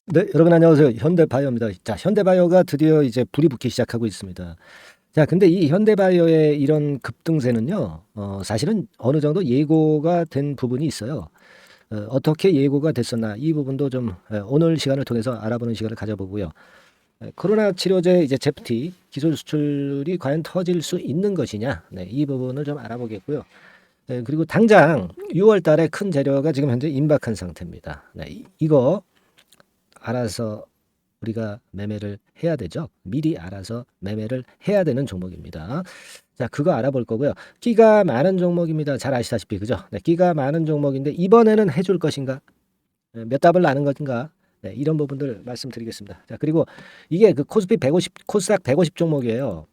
네, 여러분 안녕하세요. 현대바이오입니다. 자, 현대바이오가 드디어 이제 불이 붙기 시작하고 있습니다. 자, 근데 이 현대바이오의 이런 급등세는요, 사실은 어느 정도 예고가 된 부분이 있어요. 어떻게 예고가 됐었나 이 부분도 좀 오늘 시간을 통해서 알아보는 시간을 가져보고요. 코로나 치료제 이제 제프티 기술 수출이 과연 터질 수 있는 것이냐, 네, 이 부분을 좀 알아보겠고요. 그리고 당장 6월 달에 큰 재료가 지금 현재 임박한 상태입니다. 네, 이거 알아서 우리가 매매를 해야 되죠. 미리 알아서 매매를 해야 되는 종목입니다. 자, 그거 알아볼 거고요. 끼가 많은 종목입니다. 잘 아시다시피 그죠? 네, 끼가 많은 종목인데 이번에는 해줄 것인가? 몇 답을 나는 것인가? 네, 이런 부분들 말씀드리겠습니다. 자, 그리고 이게 그 코스피 150, 코스닥 150 종목이에요.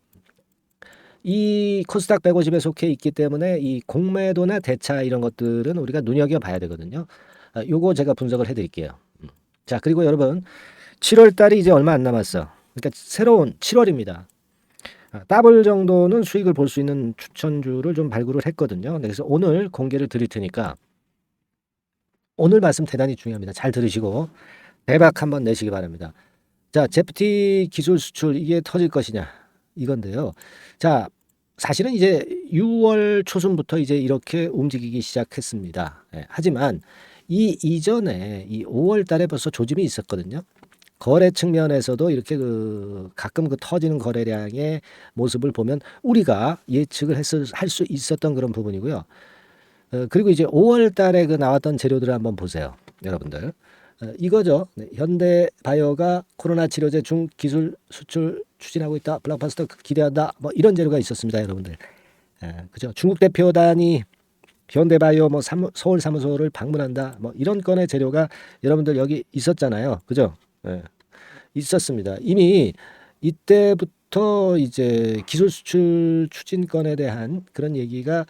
이 코스닥 150에 속해 있기 때문에 이 공매도나 대차 이런 것들은 우리가 눈여겨봐야 되거든요. 요거 제가 분석을 해드릴게요. 자, 그리고 여러분 7월 달이 이제 얼마 안 남았어. 그러니까 새로운 7월입니다. 더블 정도는 수익을 볼 수 있는 추천주를 좀 발굴을 했거든요. 네, 그래서 오늘 공개를 드릴 테니까 오늘 말씀 대단히 중요합니다. 잘 들으시고 대박 한번 내시기 바랍니다. 자, 제프티 기술 수출 이게 터질 것이냐 이건데요. 자, 사실은 이제 6월 초순부터 이제 이렇게 움직이기 시작했습니다. 하지만 이 이전에 이 5월 달에 벌써 조짐이 있었거든요. 거래 측면에서도 이렇게 가끔 터지는 거래량의 모습을 보면 우리가 예측을 할 수 있었던 그런 부분이고요. 그리고 이제 5월 달에 나왔던 재료들을 한번 보세요. 여러분들. 이거죠. 네, 현대바이오가 코로나 치료제 중 기술 수출 추진하고 있다. 블록버스터 기대한다. 뭐 이런 재료가 있었습니다. 여러분들. 그죠. 중국 대표단이 현대바이오 뭐 서울 사무소를 방문한다. 뭐 이런 건의 재료가 여러분들 여기 있었잖아요. 그죠. 예. 있었습니다. 이미 이때부터 이제 기술 수출 추진건에 대한 그런 얘기가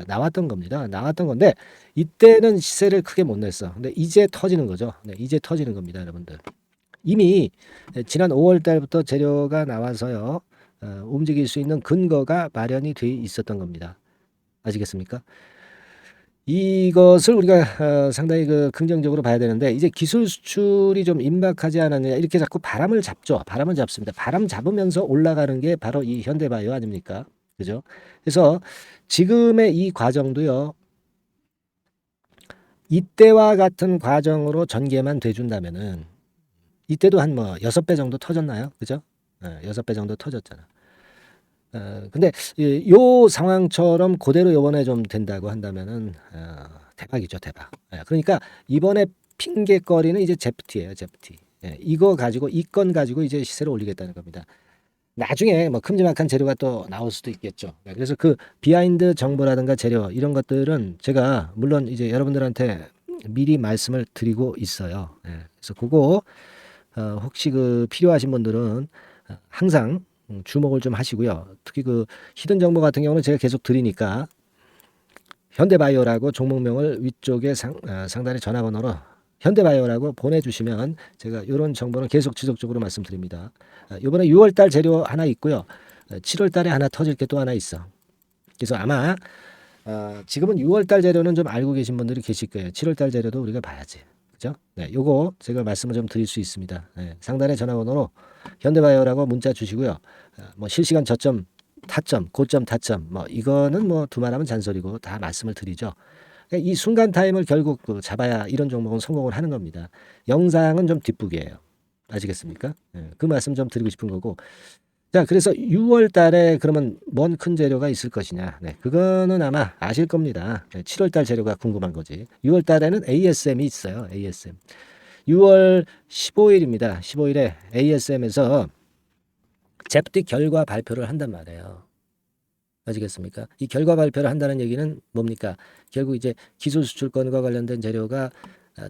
나왔던 겁니다. 나왔던 건데 이때는 시세를 크게 못 냈어. 근데 이제 터지는 거죠. 네, 이제 터지는 겁니다, 여러분들. 이미 지난 5월 달부터 재료가 나와서요. 움직일 수 있는 근거가 마련이 돼 있었던 겁니다. 아시겠습니까? 이것을 우리가 상당히 긍정적으로 봐야 되는데 이제 기술 수출이 좀 임박하지 않았느냐 이렇게 자꾸 바람을 잡죠. 바람을 잡습니다. 바람 잡으면서 올라가는 게 바로 이 현대바이오 아닙니까? 그죠? 그래서 지금의 이 과정도요. 이때와 같은 과정으로 전개만 돼준다면은 이때도 한 뭐 6배 정도 터졌나요? 그죠? 6배 정도 터졌잖아. 근데 요 상황처럼 그대로 요번에 좀 된다고 한다면은 대박이죠, 대박. 그러니까 이번에 핑계거리는 이제 제프티예요, 제프티. 이거 가지고 이 건 가지고 이제 시세를 올리겠다는 겁니다. 나중에 뭐 큼지막한 재료가 또 나올 수도 있겠죠. 그래서 그 비하인드 정보라든가 재료 이런 것들은 제가 물론 이제 여러분들한테 미리 말씀을 드리고 있어요. 그래서 그거 혹시 필요하신 분들은 항상 주목을 좀 하시고요. 특히 히든 정보 같은 경우는 제가 계속 드리니까 현대바이오라고 종목명을 위쪽에 상단에 전화번호로 현대바이오라고 보내주시면 제가 이런 정보는 계속 지속적으로 말씀드립니다. 이번에 6월달 재료 하나 있고요. 7월달에 하나 터질 게 또 하나 있어. 그래서 아마 지금은 6월달 재료는 좀 알고 계신 분들이 계실 거예요. 7월달 재료도 우리가 봐야지. 그죠? 네, 요거 제가 말씀을 좀 드릴 수 있습니다. 상단에 전화번호로 현대바이오라고 문자 주시고요. 뭐 실시간 저점, 타점, 고점, 타점, 뭐 이거는 뭐 두말하면 잔소리고 다 말씀을 드리죠. 그러니까 이 순간 타임을 결국 잡아야 이런 종목은 성공을 하는 겁니다. 영상은 좀 뒷북이에요. 아시겠습니까? 그 말씀 좀 드리고 싶은 거고. 자, 그래서 6월 달에 그러면 뭔 큰 재료가 있을 것이냐. 네, 그거는 아마 아실 겁니다. 7월 달 재료가 궁금한 거지. 6월 달에는 ASM이 있어요. ASM. 6월 15일입니다. 15일에 ASM에서 제프티 결과 발표를 한단 말이에요. 아시겠습니까? 이 결과 발표를 한다는 얘기는 뭡니까? 결국 이제 기술 수출권과 관련된 재료가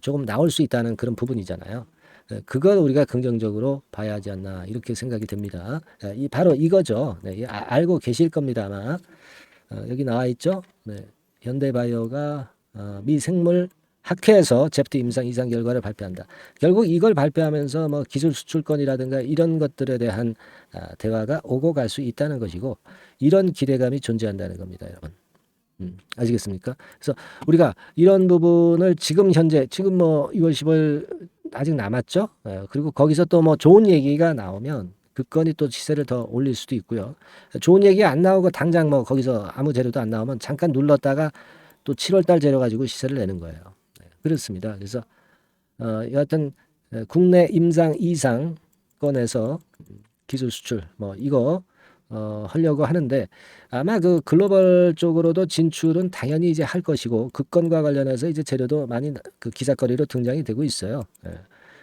조금 나올 수 있다는 그런 부분이잖아요. 그걸 우리가 긍정적으로 봐야 하지 않나 이렇게 생각이 됩니다. 바로 이거죠. 네, 알고 계실 겁니다 아마. 여기 나와 있죠. 네, 현대바이오가 미생물 학회에서 제프트 임상 이상 결과를 발표한다. 결국 이걸 발표하면서 뭐 기술 수출권이라든가 이런 것들에 대한 대화가 오고 갈 수 있다는 것이고 이런 기대감이 존재한다는 겁니다, 여러분. 아시겠습니까? 그래서 우리가 이런 부분을 지금 현재 지금 뭐 6월 15일 아직 남았죠. 그리고 거기서 또 뭐 좋은 얘기가 나오면 그 건이 또 시세를 더 올릴 수도 있고요. 좋은 얘기 안 나오고 당장 뭐 거기서 아무 재료도 안 나오면 잠깐 눌렀다가 또 7월 달 재료 가지고 시세를 내는 거예요. 그렇습니다. 그래서 여하튼 국내 임상 이상 건에서 기술 수출 뭐 이거 하려고 하는데 아마 그 글로벌 쪽으로도 진출은 당연히 이제 할 것이고 그 건과 관련해서 이제 재료도 많이 그 기사거리로 등장이 되고 있어요.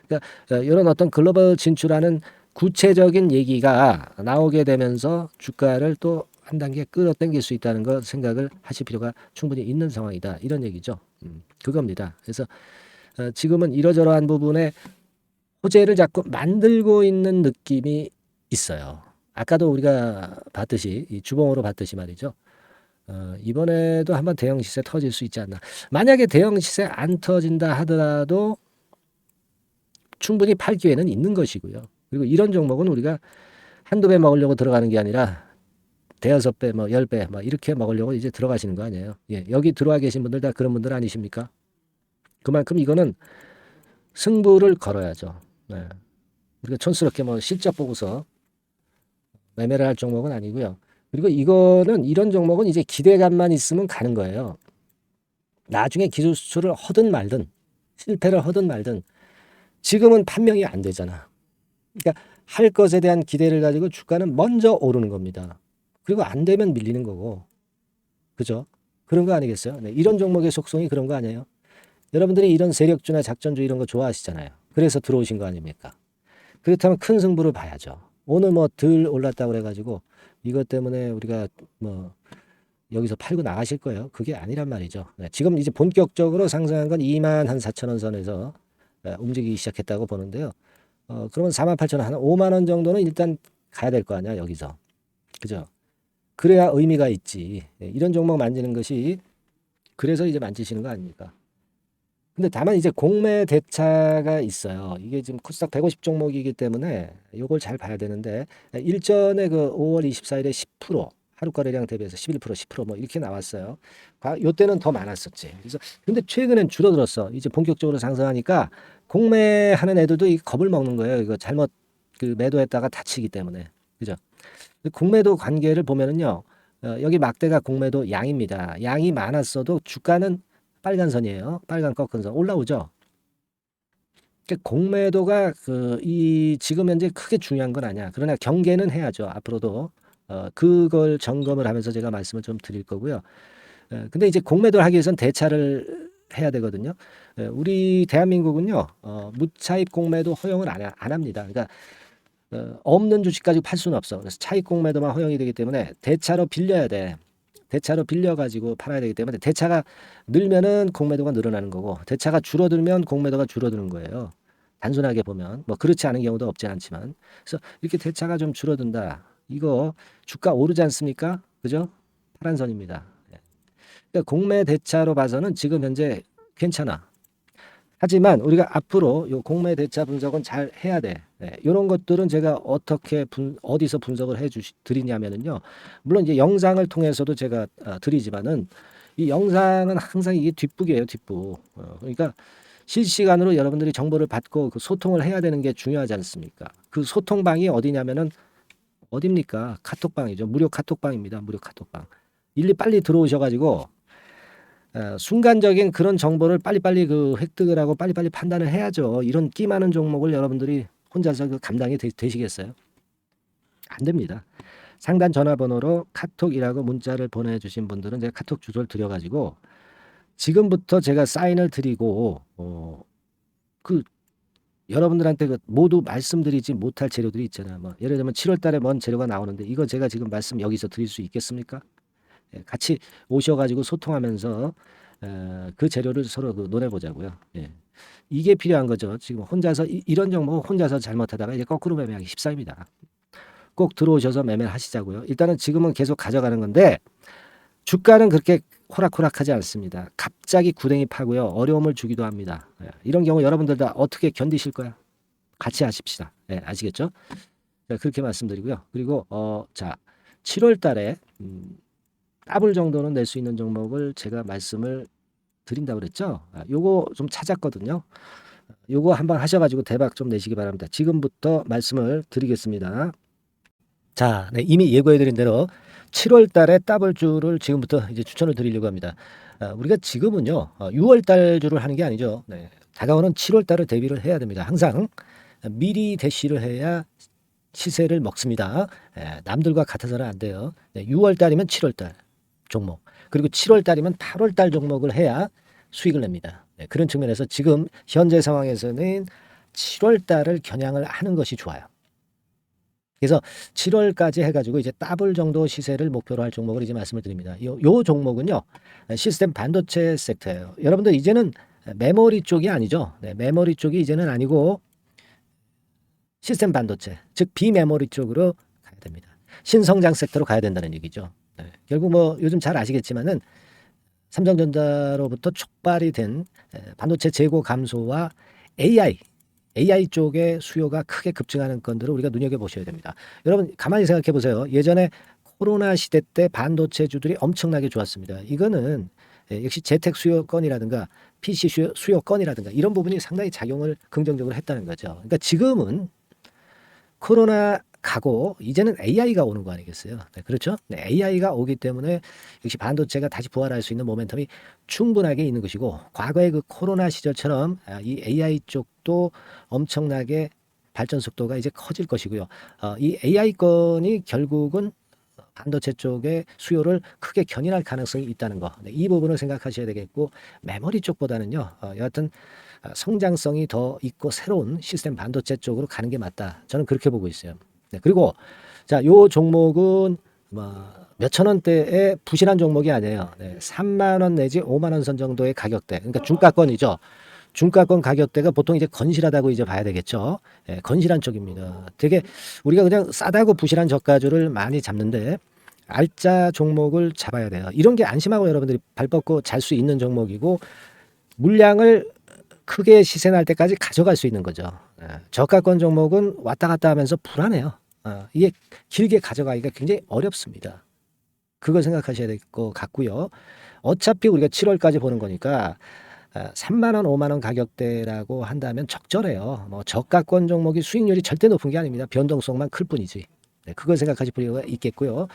그러니까 이런 어떤 글로벌 진출하는 구체적인 얘기가 나오게 되면서 주가를 또 한 단계 끌어당길 수 있다는 걸 생각을 하실 필요가 충분히 있는 상황이다. 이런 얘기죠. 그겁니다. 그래서 지금은 이러저러한 부분에 호재를 자꾸 만들고 있는 느낌이 있어요. 아까도 우리가 봤듯이 이 주봉으로 봤듯이 말이죠. 이번에도 한번 대형 시세 터질 수 있지 않나. 만약에 대형 시세 안 터진다 하더라도 충분히 팔 기회는 있는 것이고요. 그리고 이런 종목은 우리가 한두 배 먹으려고 들어가는 게 아니라 대여섯 배, 뭐 10배, 뭐 이렇게 먹으려고 이제 들어가시는 거 아니에요. 예, 여기 들어와 계신 분들 다 그런 분들 아니십니까? 그만큼 이거는 승부를 걸어야죠. 네. 우리가 촌스럽게 뭐 실적 보고서 매매를 할 종목은 아니고요. 그리고 이거는 이런 종목은 이제 기대감만 있으면 가는 거예요. 나중에 기술 수출을 하든 말든 실패를 하든 말든 지금은 판명이 안 되잖아. 그러니까 할 것에 대한 기대를 가지고 주가는 먼저 오르는 겁니다. 그리고 안 되면 밀리는 거고. 그죠? 그런 거 아니겠어요? 네, 이런 종목의 속성이 그런 거 아니에요? 여러분들이 이런 세력주나 작전주 이런 거 좋아하시잖아요. 그래서 들어오신 거 아닙니까? 그렇다면 큰 승부를 봐야죠. 오늘 뭐 덜 올랐다고 그래가지고 이것 때문에 우리가 뭐 여기서 팔고 나가실 거예요. 그게 아니란 말이죠. 네, 지금 이제 본격적으로 상승한 건 24,000원 선에서 움직이기 시작했다고 보는데요. 그러면 48,000원, 한 5만 원 정도는 일단 가야 될 거 아니야, 여기서. 그죠? 그래야 의미가 있지. 이런 종목 만지는 것이 그래서 이제 만지시는 거 아닙니까? 근데 다만 이제 공매 대차가 있어요. 이게 지금 코스닥 150 종목이기 때문에 이걸 잘 봐야 되는데 일전에 그 5월 24일에 10% 하루 거래량 대비해서 11% 10%뭐 이렇게 나왔어요. 요때는 더 많았었지. 그래서 근데 최근엔 줄어들었어. 이제 본격적으로 상승하니까 공매하는 애들도 이 겁을 먹는 거예요. 이거 잘못 그 매도했다가 다치기 때문에. 그죠? 공매도 관계를 보면은요. 여기 막대가 공매도 양입니다. 양이 많았어도 주가는 빨간 선이에요. 빨간 꺾은 선 올라오죠. 공매도가 이 지금 현재 크게 중요한 건 아니야. 그러나 경계는 해야죠. 앞으로도 그걸 점검을 하면서 제가 말씀을 좀 드릴 거고요. 근데 이제 공매도를 하기 위해서는 대차를 해야 되거든요. 우리 대한민국은요. 무차익 공매도 허용을 안 합니다. 그러니까 없는 주식 가지고 팔 수는 없어. 그래서 차익 공매도만 허용이 되기 때문에 대차로 빌려야 돼. 대차로 빌려가지고 팔아야 되기 때문에 대차가 늘면은 공매도가 늘어나는 거고 대차가 줄어들면 공매도가 줄어드는 거예요. 단순하게 보면 뭐 그렇지 않은 경우도 없진 않지만 그래서 이렇게 대차가 좀 줄어든다. 이거 주가 오르지 않습니까? 그죠? 파란 선입니다. 그러니까 공매 대차로 봐서는 지금 현재 괜찮아. 하지만 우리가 앞으로 요 공매 대차 분석은 잘 해야 돼. 이런 것들은 제가 어떻게 어디서 분석을 드리냐면은요. 물론 이제 영상을 통해서도 제가 드리지만은 이 영상은 항상 이게 뒷북이에요, 뒷북. 그러니까 실시간으로 여러분들이 정보를 받고 그 소통을 해야 되는 게 중요하지 않습니까? 그 소통방이 어디냐면은 어딥니까? 카톡방이죠. 무료 카톡방입니다. 무료 카톡방. 일리 빨리 들어오셔가지고 순간적인 그런 정보를 빨리빨리 그 획득을 하고 빨리빨리 판단을 해야죠. 이런 끼 많은 종목을 여러분들이 혼자서 그 감당이 되시겠어요? 안 됩니다. 상단 전화번호로 카톡이라고 문자를 보내주신 분들은 제가 카톡 주소를 드려가지고 지금부터 제가 사인을 드리고 그 여러분들한테 그 모두 말씀드리지 못할 재료들이 있잖아요. 뭐 예를 들면 7월 달에 뭔 재료가 나오는데 이거 제가 지금 말씀 여기서 드릴 수 있겠습니까? 같이 오셔가지고 소통하면서 그 재료를 서로 논해보자고요. 예. 이게 필요한 거죠. 지금 혼자서 이런 종목 혼자서 잘못하다가 이제 거꾸로 매매하기 쉽사입니다. 꼭 들어오셔서 매매를 하시자고요. 일단은 지금은 계속 가져가는 건데 주가는 그렇게 호락호락하지 않습니다. 갑자기 구덩이 파고요. 어려움을 주기도 합니다. 이런 경우 여러분들 다 어떻게 견디실 거야? 같이 하십시다. 아시겠죠? 그렇게 말씀드리고요. 그리고 자 7월 달에 더블 정도는 낼 수 있는 종목을 제가 말씀을 드린다고 그랬죠. 요거 좀 찾았거든요. 요거 한번 하셔가지고 대박 좀 내시기 바랍니다. 지금부터 말씀을 드리겠습니다. 자, 네, 이미 예고해드린 대로 7월 달에 더블주를 지금부터 이제 추천을 드리려고 합니다. 우리가 지금은요, 6월 달주를 하는 게 아니죠. 네, 다가오는 7월 달을 대비를 해야 됩니다. 항상 미리 대시를 해야 시세를 먹습니다. 남들과 같아서는 안 돼요. 네, 6월 달이면 7월 달 종목, 그리고 7월 달이면 8월 달 종목을 해야 수익을 냅니다. 네, 그런 측면에서 지금 현재 상황에서는 7월 달을 겨냥을 하는 것이 좋아요. 그래서 7월까지 해가지고 이제 더블 정도 시세를 목표로 할 종목을 이제 말씀을 드립니다. 요 종목은요, 시스템 반도체 섹터예요. 여러분들 이제는 메모리 쪽이 아니죠. 네, 메모리 쪽이 이제는 아니고 시스템 반도체, 즉 비메모리 쪽으로 가야 됩니다. 신성장 섹터로 가야 된다는 얘기죠. 네, 결국 뭐 요즘 잘 아시겠지만은 삼성전자로부터 촉발이 된 반도체 재고 감소와 AI 쪽의 수요가 크게 급증하는 건들을 우리가 눈여겨보셔야 됩니다. 여러분 가만히 생각해 보세요. 예전에 코로나 시대 때 반도체주들이 엄청나게 좋았습니다. 이거는 역시 재택 수요건이라든가 PC 수요건이라든가 이런 부분이 상당히 작용을 긍정적으로 했다는 거죠. 그러니까 지금은 코로나 가고 이제는 AI가 오는 거 아니겠어요? 네, 그렇죠? 네, AI가 오기 때문에 역시 반도체가 다시 부활할 수 있는 모멘텀이 충분하게 있는 것이고, 과거의 그 코로나 시절처럼 이 AI 쪽도 엄청나게 발전 속도가 이제 커질 것이고요. 이 AI 건이 결국은 반도체 쪽의 수요를 크게 견인할 가능성이 있다는 거. 네, 이 부분을 생각하셔야 되겠고, 메모리 쪽보다는요, 여하튼 성장성이 더 있고 새로운 시스템 반도체 쪽으로 가는 게 맞다. 저는 그렇게 보고 있어요. 네, 그리고 자, 요 종목은 뭐 몇천 원대의 부실한 종목이 아니에요. 네, 3만 원 내지 5만 원 선 정도의 가격대. 그러니까 중가권이죠. 중가권 가격대가 보통 이제 건실하다고 이제 봐야 되겠죠. 예, 건실한 쪽입니다. 되게 우리가 그냥 싸다고 부실한 저가주를 많이 잡는데 알짜 종목을 잡아야 돼요. 이런 게 안심하고 여러분들이 발 뻗고 잘 수 있는 종목이고, 물량을 크게 시세 날 때까지 가져갈 수 있는 거죠. 저가권 종목은 왔다 갔다 하면서 불안해요. 이게 길게 가져가기가 굉장히 어렵습니다. 그걸 생각하셔야 될 것 같고요. 어차피 우리가 7월까지 보는 거니까 3만 원, 5만 원 가격대라고 한다면 적절해요. 뭐 저가권 종목이 수익률이 절대 높은 게 아닙니다. 변동성만 클 뿐이지. 네, 그걸 생각하실 필요가 있겠고요.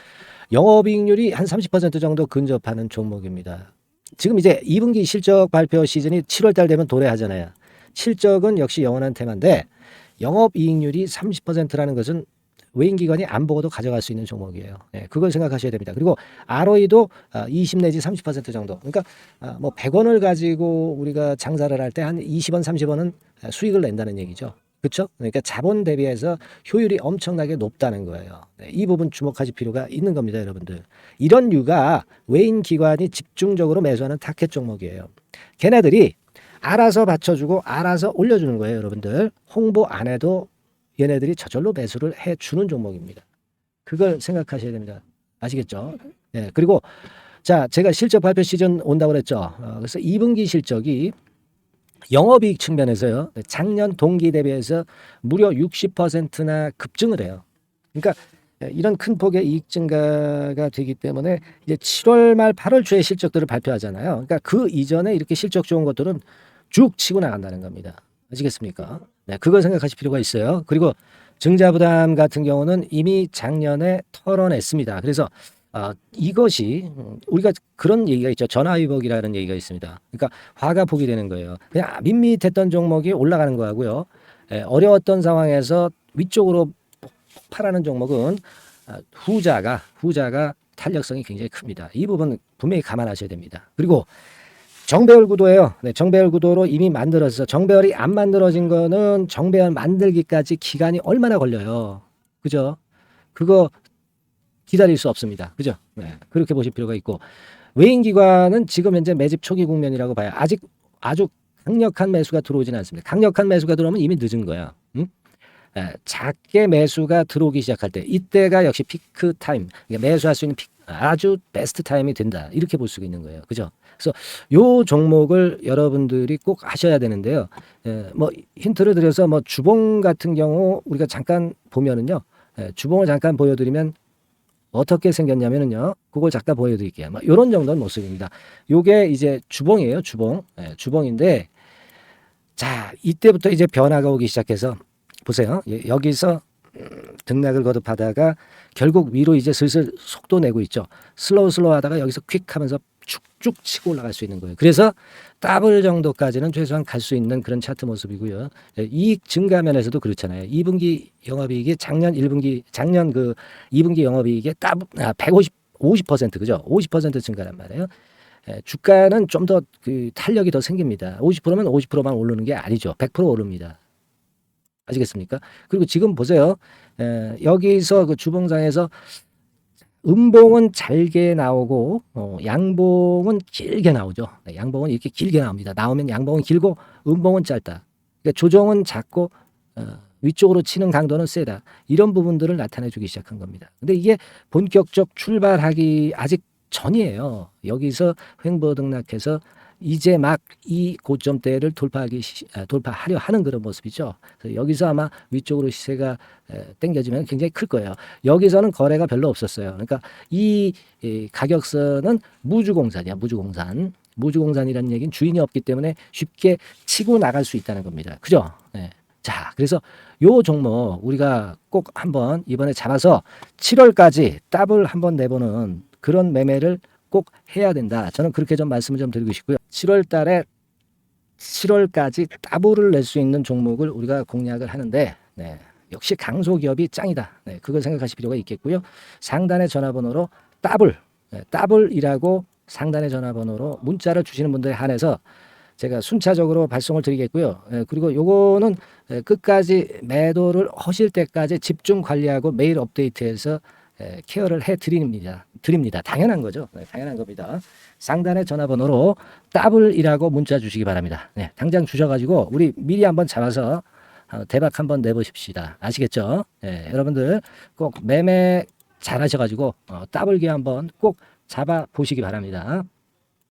영업이익률이 한 30% 정도 근접하는 종목입니다. 지금 이제 2분기 실적 발표 시즌이 7월 달 되면 도래하잖아요. 실적은 역시 영원한 테마인데 영업이익률이 30%라는 것은 외인기관이 안 보고도 가져갈 수 있는 종목이에요. 네, 그걸 생각하셔야 됩니다. 그리고 ROE도 20 내지 30% 정도. 그러니까 뭐 100원을 가지고 우리가 장사를 할 때 한 20원, 30원은 수익을 낸다는 얘기죠. 그렇죠? 그러니까 자본 대비해서 효율이 엄청나게 높다는 거예요. 네, 이 부분 주목하실 필요가 있는 겁니다, 여러분들. 이런 류가 외인 기관이 집중적으로 매수하는 타켓 종목이에요. 걔네들이 알아서 받쳐주고 알아서 올려주는 거예요, 여러분들. 홍보 안 해도 얘네들이 저절로 매수를 해주는 종목입니다. 그걸 생각하셔야 됩니다. 아시겠죠? 네, 그리고 자, 제가 실적 발표 시즌 온다고 그랬죠. 그래서 2분기 실적이 영업이익 측면에서요, 작년 동기 대비해서 무려 60%나 급증을 해요. 그러니까 이런 큰 폭의 이익 증가가 되기 때문에 이제 7월 말 8월 초에 실적들을 발표하잖아요. 그러니까 그 이전에 이렇게 실적 좋은 것들은 쭉 치고 나간다는 겁니다. 아시겠습니까? 네, 그걸 생각하실 필요가 있어요. 그리고 증자부담 같은 경우는 이미 작년에 털어냈습니다. 그래서 이것이 우리가 그런 얘기가 있죠. 전화위복이라는 얘기가 있습니다. 그러니까 화가 복이 되는 거예요. 그냥 밋밋했던 종목이 올라가는 거하고요. 어려웠던 상황에서 위쪽으로 폭발하는 종목은 후자가 탄력성이 굉장히 큽니다. 이 부분 분명히 감안하셔야 됩니다. 그리고 정배열 구도예요. 네, 정배열 구도로 이미 만들어서 정배열이 안 만들어진 거는 정배열 만들기까지 기간이 얼마나 걸려요. 그죠? 그거 기다릴 수 없습니다. 그죠? 네, 그렇게 보실 필요가 있고, 외인기관은 지금 현재 매집 초기 국면이라고 봐요. 아직 아주 강력한 매수가 들어오지는 않습니다. 강력한 매수가 들어오면 이미 늦은 거야. 응? 작게 매수가 들어오기 시작할 때, 이때가 역시 피크 타임, 그러니까 매수할 수 있는 아주 베스트 타임이 된다. 이렇게 볼 수가 있는 거예요. 그죠? 그래서 요 종목을 여러분들이 꼭 하셔야 되는데요. 뭐 힌트를 드려서 뭐 주봉 같은 경우 우리가 잠깐 보면은요, 주봉을 잠깐 보여드리면 어떻게 생겼냐면은요, 그걸 잠깐 보여드릴게요. 뭐 이런 정도는 모습입니다. 요게 이제 주봉이에요, 주봉. 주봉인데 자, 이때부터 이제 변화가 오기 시작해서 보세요. 여기서 등락을 거듭하다가 결국 위로 이제 슬슬 속도 내고 있죠. 슬로우 하다가 여기서 퀵 하면서 쭉쭉 치고 올라갈 수 있는 거예요. 그래서 더블 정도까지는 최소한 갈 수 있는 그런 차트 모습이고요. 이익 증가 면에서도 그렇잖아요. 2분기 영업이익이 작년 2분기 영업이익의 50% 그죠? 50% 증가란 말이에요. 주가는 좀 더 그 탄력이 더 생깁니다. 50%면 50%만 오르는 게 아니죠. 100% 오릅니다. 아시겠습니까? 그리고 지금 보세요. 여기서 그 주봉상에서 음봉은 잘게 나오고 양봉은 길게 나오죠. 네, 양봉은 이렇게 길게 나옵니다. 나오면 양봉은 길고 음봉은 짧다. 그러니까 조정은 작고 위쪽으로 치는 강도는 세다. 이런 부분들을 나타내주기 시작한 겁니다. 근데 이게 본격적 출발하기 아직 전이에요. 여기서 횡보 등락해서 이제 막 이 고점대를 돌파하려 하는 그런 모습이죠. 그래서 여기서 아마 위쪽으로 시세가 당겨지면 굉장히 클 거예요. 여기서는 거래가 별로 없었어요. 그러니까 이 가격선은 무주공산이야. 무주공산이라는 얘기는 주인이 없기 때문에 쉽게 치고 나갈 수 있다는 겁니다. 그죠? 네. 자, 그래서 요 종목 우리가 꼭 한번 이번에 잡아서 7월까지 더블 한번 내보는 그런 매매를 꼭 해야 된다. 저는 그렇게 좀 말씀을 좀 드리고 싶고요. 7월 달에 7월까지 더블을 낼 수 있는 종목을 우리가 공략을 하는데 네, 역시 강소기업이 짱이다. 네, 그걸 생각하실 필요가 있겠고요. 상단의 전화번호로 더블이라고 상단의 전화번호로 문자를 주시는 분들에 한해서 제가 순차적으로 발송을 드리겠고요. 그리고 요거는 끝까지 매도를 하실 때까지 집중 관리하고 매일 업데이트해서 케어를 해 드립니다. 당연한 거죠. 네, 당연한 겁니다. 상단의 전화번호로 더블이라고 문자 주시기 바랍니다. 네, 당장 주셔가지고 우리 미리 한번 잡아서 대박 한번 내보십시다. 아시겠죠? 네, 여러분들 꼭 매매 잘 하셔가지고 더블기 한번 꼭 잡아 보시기 바랍니다.